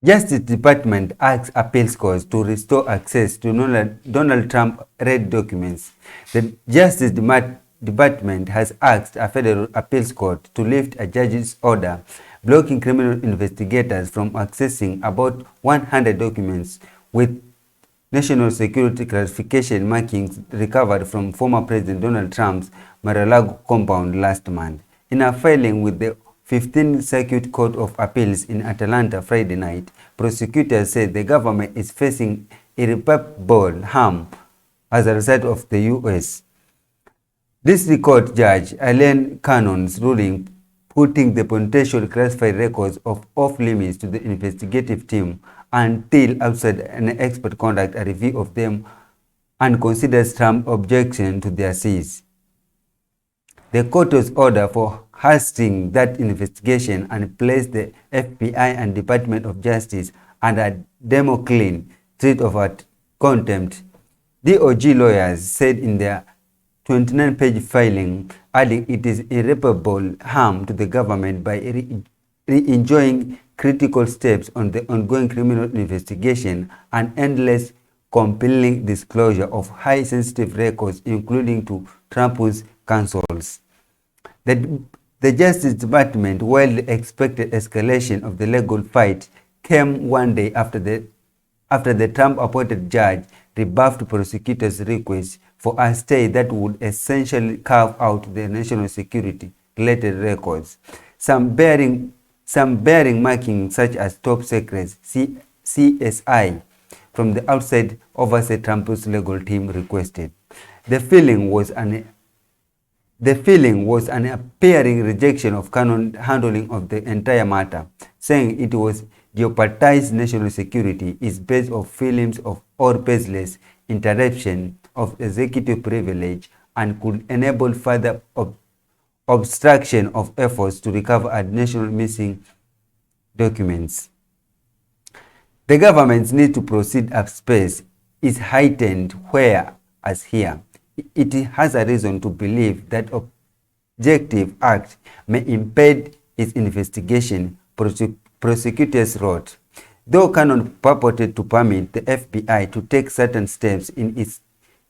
Justice Department asks appeals courts to restore access to Donald Trump read documents. The Justice Department has asked a federal appeals court to lift a judge's order blocking criminal investigators from accessing about 100 documents with national security classification markings recovered from former President Donald Trump's Mar-a-Lago compound last month. In a filing with the 15th Circuit Court of Appeals in Atlanta Friday night, prosecutors said the government is facing irreparable harm as a result of the U.S. District Court Judge Elaine Cannon's ruling putting the potential classified records off limits to the investigative team until outside an expert conduct a review of them and considers Trump's objection to their seize. The court's order for hastening that investigation and placed the FBI and Department of Justice under Democlean threat of contempt. DOJ lawyers said in their 29-page filing, adding it is irreparable harm to the government by re-enjoying critical steps on the ongoing criminal investigation and endless compelling disclosure of high sensitive records, including to Trump's counsels. The Justice Department, while the expected escalation of the legal fight came one day after the Trump-appointed judge rebuffed prosecutors' request for a stay that would essentially carve out the national security-related records, some bearing markings such as top secrets, CSI, from the outside oversight Trump's legal team requested. The feeling was an appearing rejection of Cannon's handling of the entire matter, saying it was jeopardized national security is based on feelings of or baseless interruption of executive privilege and could enable further obstruction of efforts to recover national missing documents. The government's need to proceed upspace is heightened where, as here, it has a reason to believe that objective act may impede its investigation, prosecutors wrote. Though Cannon purported to permit the FBI to take certain steps in its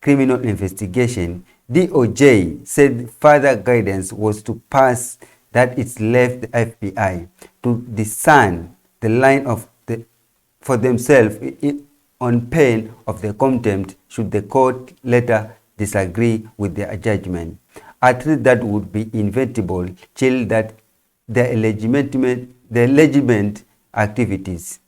criminal investigation, DOJ said further guidance was to pass that it left the FBI to discern the line for themselves on pain of the contempt should the court later disagree with their judgment. A treat that would be inevitable chill that their legitimate activities.